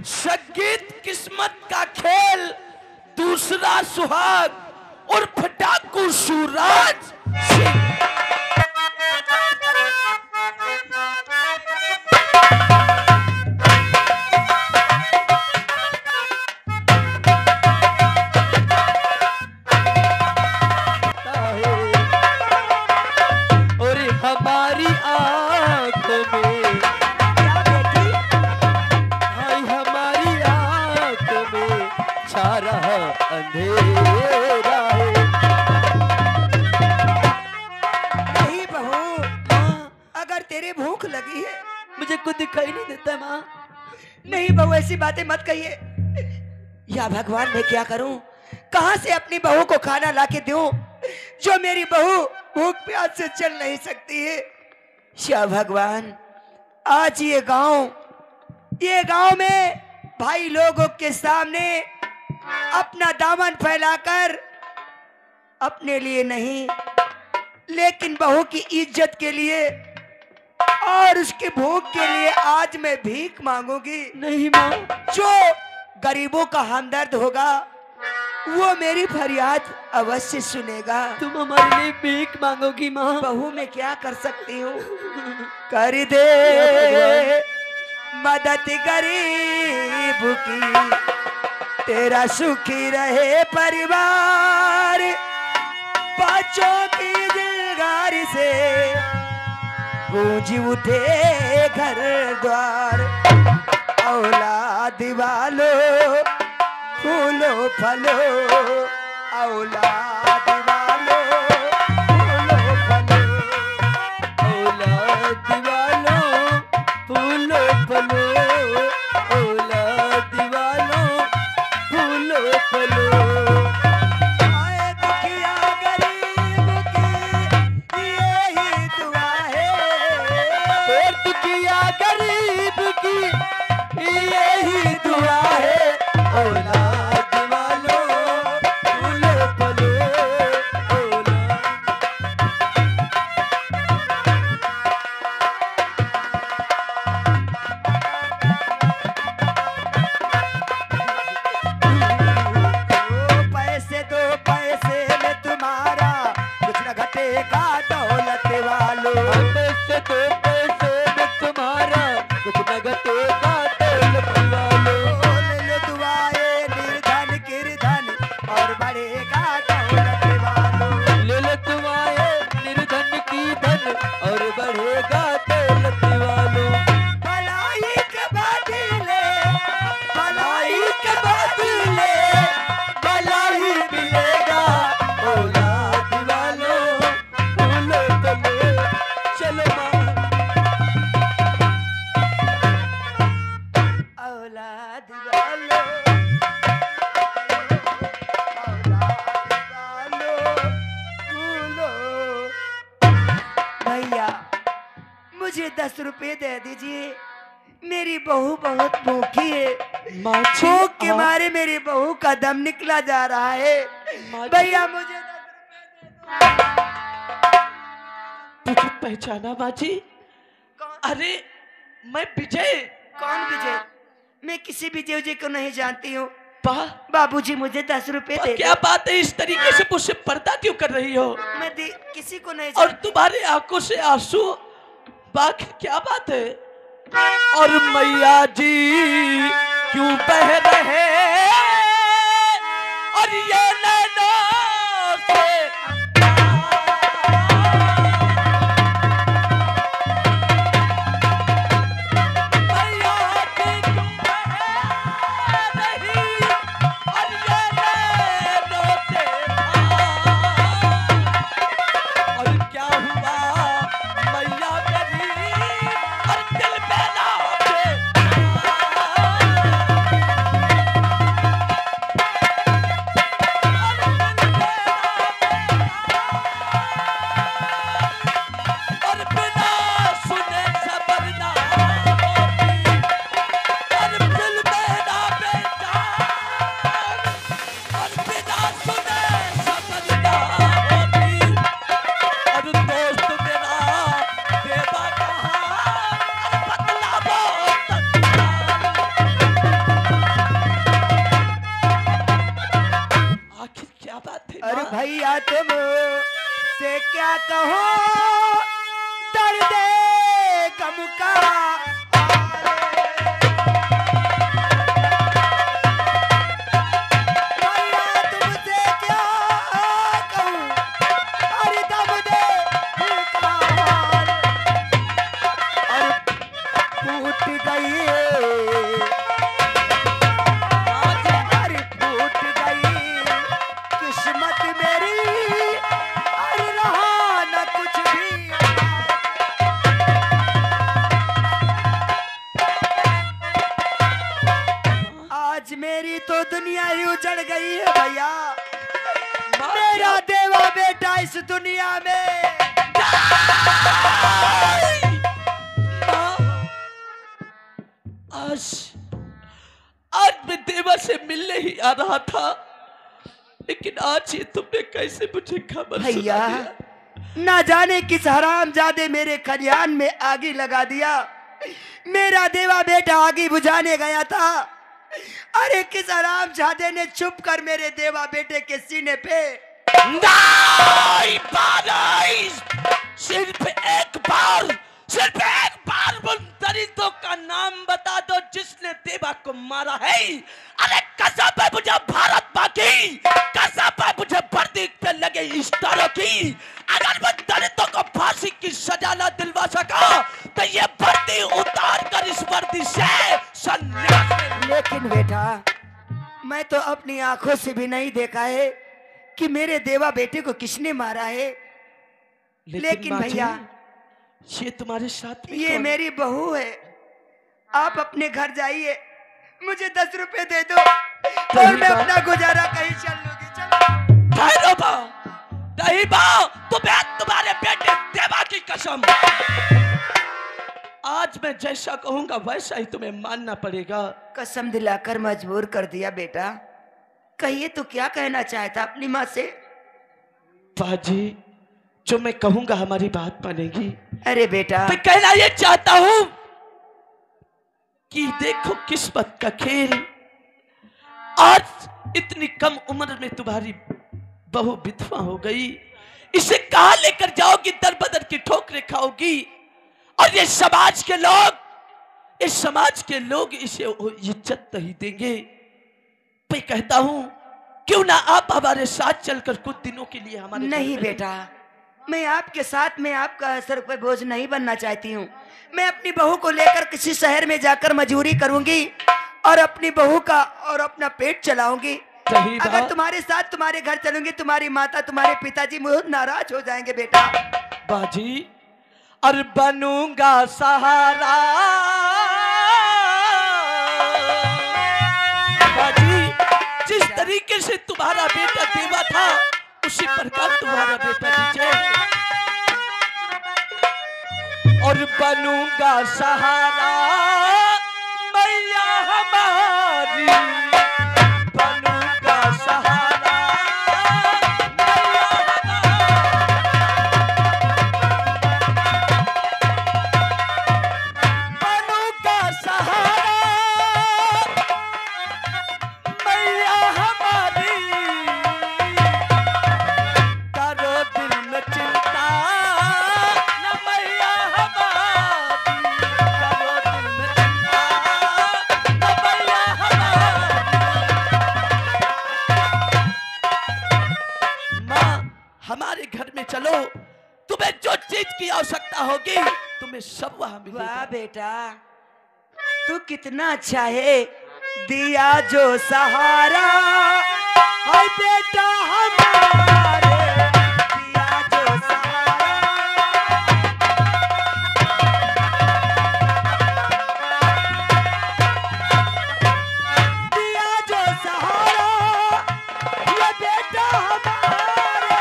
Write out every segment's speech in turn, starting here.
संगीत किस्मत का खेल, दूसरा सुहाग उर्फ डाकू सूरज सिंह। हमारी आंखों में क्या बेटी? हाय हमारी आंखों में छा रहा अंधेरा है। नहीं बहू, अगर तेरे भूख लगी है। मुझे कुछ दिखाई नहीं देता माँ। नहीं बहू, ऐसी बातें मत कहिए। या भगवान, मैं क्या करूं? कहां से अपनी बहू को खाना लाके दूं जो मेरी बहू भूख प्यास से चल नहीं सकती है। या भगवान, आज ये गांव में भाई लोगों के सामने अपना दामन फैलाकर अपने लिए नहीं, लेकिन बहू की इज्जत के लिए और उसकी भूख के लिए आज मैं भीख मांगूंगी। नहीं माँ। जो गरीबों का हमदर्द होगा वो मेरी फरियाद अवश्य सुनेगा। तुम हमारे लिए भीख मांगोगी माँ। बहू मैं क्या कर सकती हूँ? कर दे मदद गरीब की, तेरा सुखी रहे परिवार। बच्चों की दिलगार से गूंज उठे घर द्वार। औलाद वालों फूलो फलो, औलाद वालों फूलो फलो, औलाद वालों फूलो फलो, औलाद वालों फूलो फलो। आए दुखिया गरीब की यही दुआ है। और दुखिया गरीब की यही दुआ है। औलाद वालों फूलो फलो, पैसे दो पैसे में तुम्हारा कुछ न घटेगा दौलत वालों। पैसे दो पैसे में तुम्हारा कुछ न घटेगा दौलत वालों। ले लो दुआएं निर्धन गिरधन और बढ़ेगा दौलत वालों। ले लो दुआएं निर्धन की धन और बढ़ेगा दौलत वालों। भलाई के बदले भलाई के बदले भलाई मिलेगा। औलाद वालों फूलो फलो, चलो माँ। औलाद वालों फूलो। भैया मुझे 10 रुपए दे दीजिए, मेरी बहू बहुत भूखी है। भूख के मारे मेरी बहू का दम निकला जा रहा है। भैया मुझे 10 रुपए दे दो। तुझे पहचाना बाजी? अरे मैं विजय। कौन विजय? मैं किसी विजय विजय को नहीं जानती हूँ। वाह, बाबूजी मुझे 10 रुपए दे क्या बात है? इस तरीके से मुझसे पर्दा क्यों कर रही हो? मैं किसी को नहीं और जानती। तुम्हारे आंखों से आंसू, बाकी क्या बात है? और मैया जी क्यों बह रहे और ये नैनों से मैया जी क्यों बह रही और ये नैनों से और क्या हुआ मैया मेरी और दिल में ना भैया तुम से क्या कहो दर्द गम का भैया तुमसे क्या कहूं हरदम दे का हाल। और फूट गई अरे फूट गई किस्मत मेरी अरे रहा न कुछ भी। आज मेरी तो दुनिया ही उजड़ गई है भैया। मेरा देवा बेटा इस दुनिया में आज आज मैं देवा से मिलने ही आ रहा था, लेकिन आज ये तुमने कैसे मुझे खबर सुना भैया दिया? ना जाने किस हरामजादे मेरे खलियान में आगी लगा दिया। मेरा देवा बेटा आगी बुझाने गया था, अरे किस हरामजादे ने छुप कर मेरे देवा बेटे के सीने पे नहीं, नहीं, सिर्फ एक बार उन दरिंदों का नाम बता दो जिसने देवा को मारा है। अरे कसम है मुझे भारत माँ की, कसम है मुझे वर्दी पे लगे इश्तारों की। अगर मैं दलितों को फांसी की सजा न दिलवा सका तो ये वर्दी उतार कर इस वर्दी से संन्यास ले। लेकिन बेटा मैं तो अपनी आंखों से भी नहीं देखा है कि मेरे देवा बेटे को किसने मारा है। लेकिन माँ जी, भैया ये तुम्हारे साथ में ये कौन? मेरी बहू है। आप अपने घर जाइए, मुझे 10 रुपए दे दो और मैं अपना गुजारा कहीं चल लूंगी। चलो ठहरो बा, नहीं बा, तुम्हारे बेटे देवा की कसम। आज मैं जैसा कहूंगा वैसा ही तुम्हें मानना पड़ेगा। कसम दिलाकर मजबूर कर दिया बेटा। कहिए तो क्या कहना चाहता अपनी माँ से? बाजी, जो मैं कहूंगा हमारी बात मानेगी। अरे बेटा मैं कहना ये चाहता हूं कि देखो किस्मत का खेल, आज इतनी कम उम्र में तुम्हारी बहू विधवा हो गई। इसे कहां लेकर जाओगी? दर बदर की ठोकरें खाओगी। और ये समाज के लोग इसे इज्जत नहीं देंगे। मैं कहता हूं क्यों ना आप हमारे साथ चलकर कुछ दिनों के लिए हमारे नहीं घर में बेटा, मैं आपके साथ में आपका सर पे बोझ नहीं बनना चाहती हूँ। मैं अपनी बहू को लेकर किसी शहर में जाकर मजदूरी करूंगी और अपनी बहू का और अपना पेट चलाऊंगी। सही अगर बात। तुम्हारे साथ तुम्हारे घर चलूंगी, तुम्हारी माता तुम्हारे पिताजी बहुत नाराज हो जाएंगे बेटा। बाजी, और बनूंगा सहारा। बाजी, जिस तरीके से तुम्हारा बेटा देवा था उसी प्रकार तुम्हारा बेटा विजय, और बनूंगा सहारा मैया हमारी, बनूंगा सहारा मैया हमारी, बनूंगा सहारा मैया हमारी, करो दिल में चिंता न मैया हमारी, करो दिल में चिंता न मैया हमारी। माँ, हमारे घर में चलो, तुम्हें जो चीज की आवश्यकता होगी तुम्हें सब वहां वाह मिलेगा। बेटा, तू कितना अच्छा है। दिया जो सहारा हाय बेटा हमारे, दिया जो सहारा। दिया जो सहारा ये बेटा हमारे,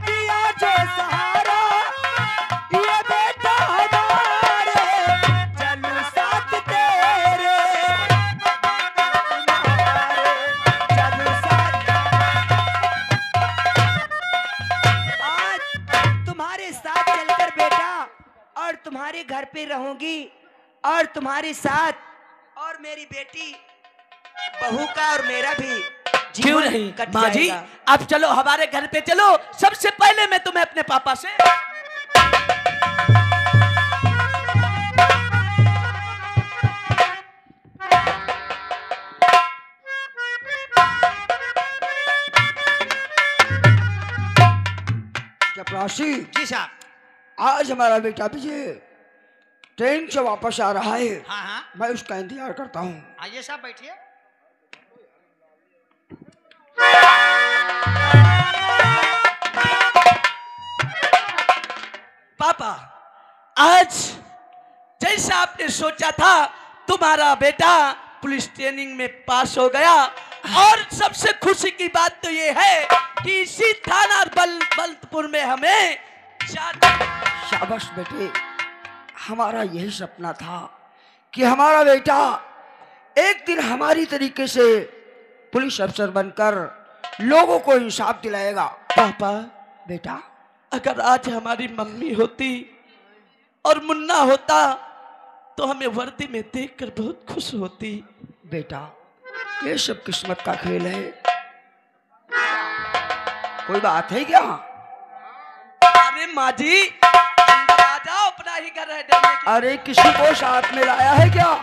दिया जो सहारा ये बेटा हमारे, चलूं साथ तेरे चलूं साथ। आज तुम्हारे साथ चलकर बेटा और तुम्हारे घर पे रहूंगी और तुम्हारे साथ और मेरी बेटी बहू का और मेरा भी क्यों जीवन नहीं कट माँ जी, जाएगा। आप चलो हमारे घर पे चलो। सबसे पहले मैं तुम्हें अपने पापा से चपरासी, जी साहब। आज हमारा बेटा विजय ट्रेन से वापस आ रहा है। हाँ हाँ, मैं उसका इंतजार करता हूँ। आइए साहब बैठिए। पापा, आज जैसा आपने सोचा था तुम्हारा बेटा पुलिस ट्रेनिंग में पास हो गया। और सबसे खुशी की बात तो ये है कि इसी थाना बलतपुर में हमें शाबाश बेटे, हमारा यही सपना था कि हमारा बेटा एक दिन हमारी तरीके से पुलिस अफसर बनकर लोगों को इंसाफ दिलाएगा। पापा, बेटा, अगर आज हमारी मम्मी होती और मुन्ना होता तो हमें वर्दी में देखकर बहुत खुश होती। बेटा, ये सब किस्मत का खेल है। कोई बात है क्या? अरे माँ जी, अंदर आ जाओ, अपना ही घर है, डरने की। अरे किसी को साथ में लाया है क्या?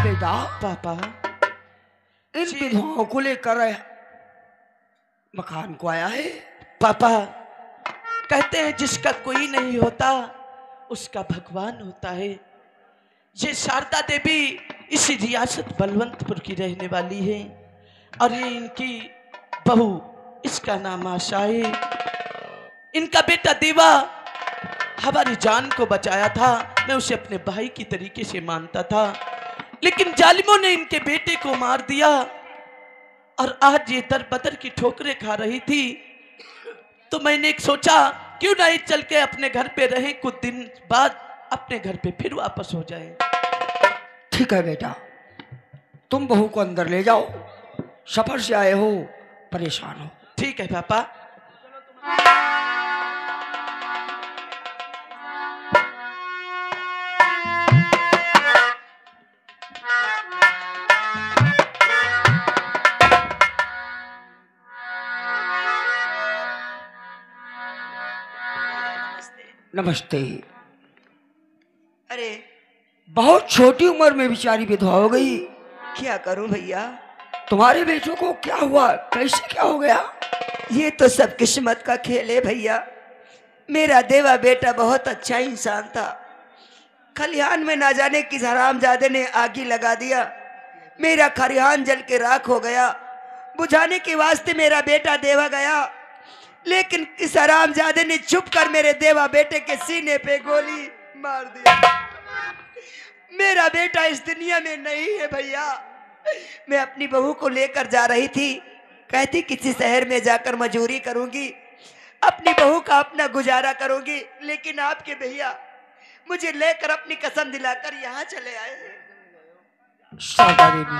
बेटा, पापा, इन विधवाओं को लेकर मकान को आया है। पापा, कहते हैं जिसका कोई नहीं होता उसका भगवान होता है। ये शारदा देवी इसी रियासत बलवंतपुर की रहने वाली है और ये इनकी बहू, इसका नाम आशा है। इनका बेटा देवा हमारी जान को बचाया था। मैं उसे अपने भाई की तरीके से मानता था, लेकिन जालिमों ने इनके बेटे को मार दिया और आज ये दर बदर की ठोकरें खा रही थी। तो मैंने एक सोचा क्यों नहीं चल के अपने घर पे रहें, कुछ दिन बाद अपने घर पे फिर वापस हो जाएं। ठीक है बेटा, तुम बहू को अंदर ले जाओ। सफर से आए हो, परेशान हो। ठीक है पापा। नमस्ते। अरे बहुत छोटी उम्र में बेचारी विधवा हो गई। क्या करूं भैया, तुम्हारे बेटों को क्या हुआ? कैसे क्या हो गया? ये तो सब किस्मत का खेल है भैया। मेरा देवा बेटा बहुत अच्छा इंसान था। खलिहान में ना जाने किस हरामजादे ने आगी लगा दिया। मेरा खलिहान जल के राख हो गया। बुझाने के वास्ते मेरा बेटा देवा गया, लेकिन इस हरामजादे ने छुप कर मेरे देवा बेटे के सीने पे गोली मार दी। मेरा बेटा इस दुनिया में नहीं है भैया। मैं अपनी बहू को लेकर जा रही थी, कहती किसी शहर में जाकर मजदूरी करूंगी, अपनी बहू का अपना गुजारा करूंगी, लेकिन आपके भैया मुझे लेकर अपनी कसम दिलाकर यहाँ चले आए हैं। शारदा देवी,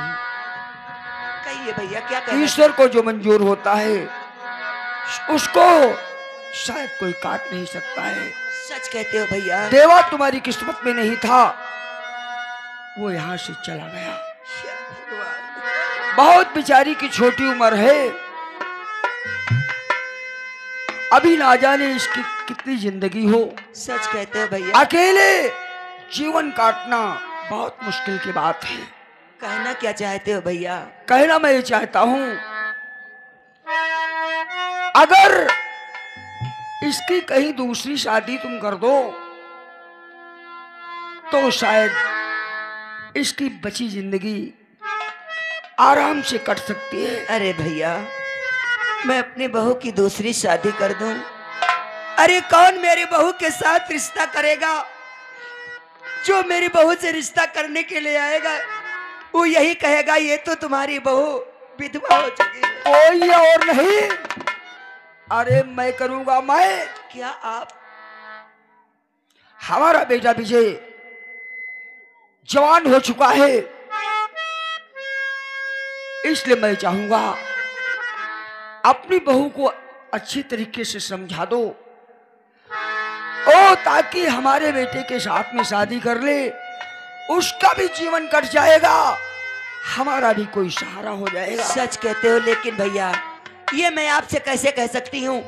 कहिए भैया क्या कहना ईश्वर को जो मंजूर होता है उसको शायद कोई काट नहीं सकता है। सच कहते हो भैया। देवा तुम्हारी किस्मत में नहीं था, वो यहाँ से चला गया। या भगवान। बहुत बेचारी की छोटी उम्र है, अभी ना जाने इसकी कितनी जिंदगी हो। सच कहते हो भैया। अकेले जीवन काटना बहुत मुश्किल की बात है। कहना क्या चाहते हो भैया? कहना मैं ये चाहता हूं, अगर इसकी कहीं दूसरी शादी तुम कर दो तो शायद इसकी बची जिंदगी आराम से कट सकती है। अरे भैया, मैं अपनी बहू की दूसरी शादी कर दूं? अरे कौन मेरी बहू के साथ रिश्ता करेगा? जो मेरी बहू से रिश्ता करने के लिए आएगा वो यही कहेगा ये तो तुम्हारी बहू विधवा हो चुकी है। कोई और नहीं, अरे मैं करूंगा। मैं क्या आप? हमारा बेटा विजय जवान हो चुका है, इसलिए मैं चाहूंगा अपनी बहू को अच्छी तरीके से समझा दो ओ ताकि हमारे बेटे के साथ में शादी कर ले, उसका भी जीवन कट जाएगा, हमारा भी कोई सहारा हो जाएगा। सच कहते हो, लेकिन भैया ये मैं आपसे कैसे कह सकती हूँ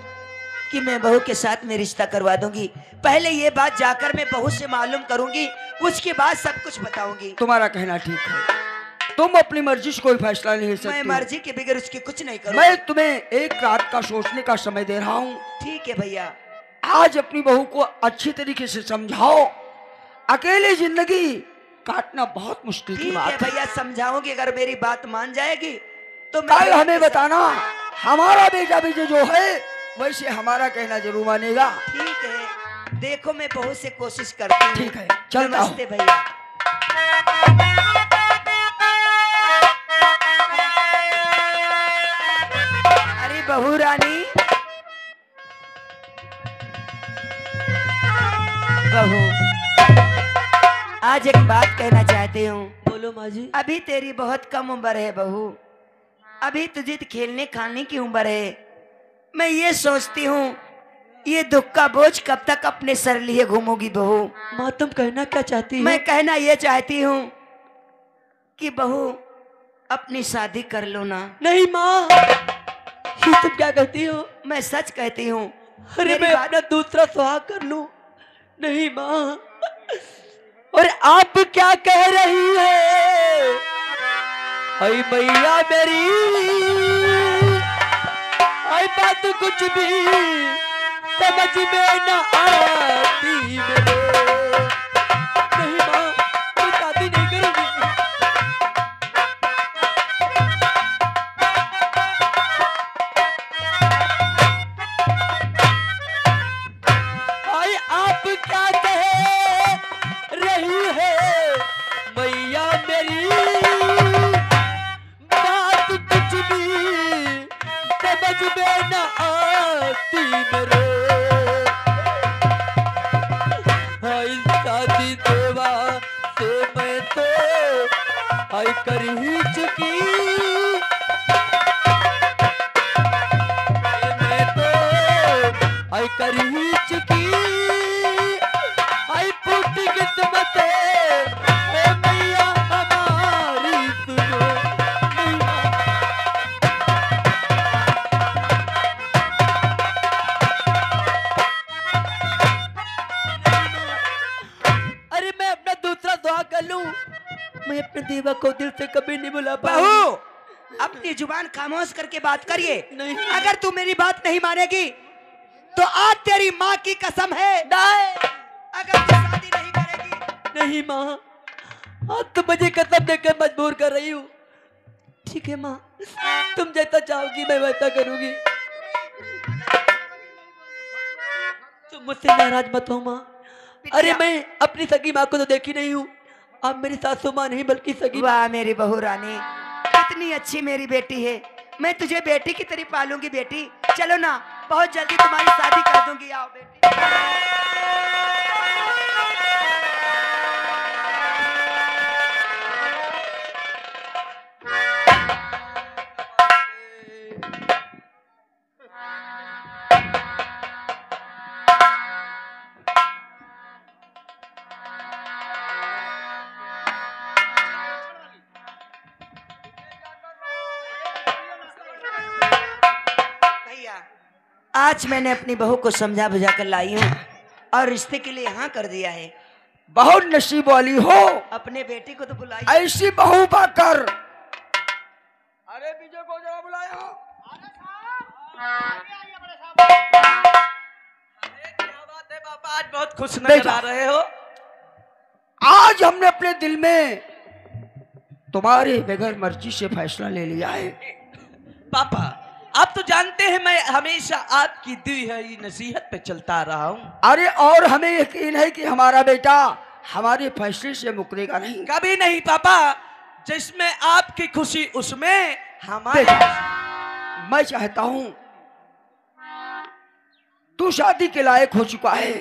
कि मैं बहू के साथ में रिश्ता करवा दूंगी। पहले ये बात जाकर मैं बहू से मालूम करूंगी, उसके बाद सब कुछ बताऊंगी। तुम्हारा कहना ठीक है, तुम अपनी मर्जी से कोई फैसला नहीं ले सकती। मैं मर्जी के बगैर उसके कुछ नहीं करूंगी। मैं तुम्हें एक रात का सोचने का समय दे रहा हूँ। ठीक है भैया। आज अपनी बहू को अच्छी तरीके से समझाओ, अकेले जिंदगी काटना बहुत मुश्किल की ठीक बात है है। भैया, समझाऊंगी। अगर मेरी बात मान जाएगी तो कल हमें बताना, हमारा बेटा भी जो है वैसे हमारा कहना जरूर मानेगा। ठीक है, देखो मैं बहू से कोशिश करती हूँ। ठीक है, चलता हूँ। नमस्ते भैया। अरे बहू रानी, बहू आज एक बात कहना चाहती हूँ। बोलो माँ जी। अभी तेरी बहुत कम उम्र है बहू, अभी तुझे तो खेलने खाने की उम्र है। मैं ये सोचती हूँ ये दुख का बोझ कब तक अपने सर लिए घूमोगी बहू। माँ तुम कहना क्या चाहती हो? मैं कहना ये चाहती हूँ कि बहू अपनी शादी कर लो ना। नहीं माँ, ये तुम क्या कहती हो? मैं सच कहती हूँ। अरे मेरी मैं बात- अपना दूसरा सुहाग कर लूं? नहीं माँ। और आप क्या कह रही है? आई मैया मेरी, आई बात कुछ भी समझ में न आती मेरे। नहीं माँ, मैं शादी नहीं करूंगी। आई आप क्या कह रही है मैया मेरी, बात कुछ भी समझ में न आती मेरे। आई शादी देवा से मैं तो आई कर ही चुकी, मैं तो आई कर ही चुकी। आई फूट किस्मत ए मैया हमारी सुनो मैया। अरे मैं अपना दूसरा दुआ कर लूं, मैं अपने देवा को दिल से कभी नहीं बुला पाऊंगी। बहू अपनी जुबान खामोश करके बात करिए। नहीं। अगर तू मेरी बात नहीं मानेगी तो आज तेरी माँ की कसम है, अगर तू शादी नहीं करेगी। नहीं माँ, आज तो मुझे कसम देकर मजबूर कर रही हूँ। ठीक है माँ, तुम जैसा चाहोगी मैं वैसा करूंगी। तुम मुझसे नाराज मत हो माँ। अरे मैं अपनी सगी माँ को तो देखी नहीं हूँ, आप मेरी सासू माँ नहीं बल्कि सगी। वाह मेरी बहू रानी, कितनी अच्छी मेरी बेटी है। मैं तुझे बेटी की तरह पालूंगी बेटी। चलो ना, बहुत जल्दी तुम्हारी शादी कर दूंगी। आओ बेटी। भैया आज मैंने अपनी बहू को समझा बुझा कर लाई हूँ और रिश्ते के लिए हाँ कर दिया है। बहुत नसीब वाली हो, अपने बेटी को तो बुलाई। ऐसी बहू पाकर। अरे विजय को जरा बुलाया। क्या बात है पापा, आज बहुत खुश नजर बेटा। आ रहे हो। आज हमने अपने दिल में तुम्हारे बगैर मर्जी से फैसला ले लिया है। पापा आप तो जानते हैं मैं हमेशा आपकी दी हुई नसीहत पे चलता रहा हूँ। अरे और हमें यकीन है कि हमारा बेटा हमारे फैसले से मुकरेगा नहीं। कभी नहीं पापा, जिसमें आपकी खुशी उसमें हमारी। बेटा मैं चाहता हूँ तू शादी के लायक हो चुका है,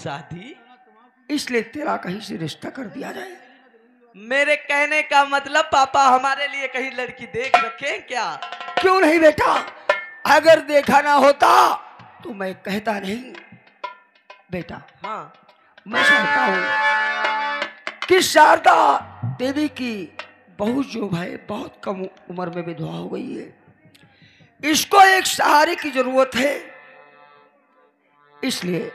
शादी? इसलिए तेरा कहीं से रिश्ता कर दिया जाए। मेरे कहने का मतलब पापा हमारे लिए कहीं लड़की देख रखे क्या? क्यों नहीं बेटा, अगर देखा ना होता तो मैं कहता नहीं। बेटा, हाँ मैं चाहता हूँ कि शारदा देवी की बहू जो है बहुत कम उम्र में विधवा हो गई है, इसको एक सहारे की जरूरत है। इसलिए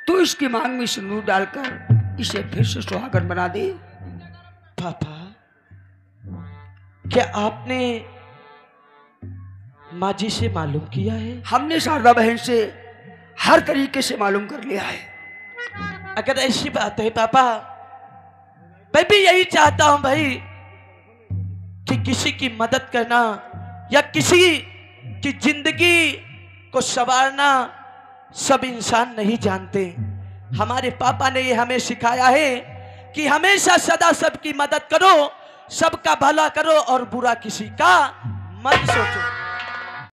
तू इसकी मांग में सिंदूर डालकर इसे फिर से सुहागन बना दे। पापा, क्या आपने माँ जी से मालूम किया है? हमने शारदा बहन से हर तरीके से मालूम कर लिया है। अगर ऐसी बात है पापा, मैं भी यही चाहता हूं भाई कि किसी की मदद करना या किसी की जिंदगी को संवारना सब इंसान नहीं जानते। हमारे पापा ने ये हमें सिखाया है कि हमेशा सदा सबकी मदद करो, सबका भला करो और बुरा किसी का मत सोचो।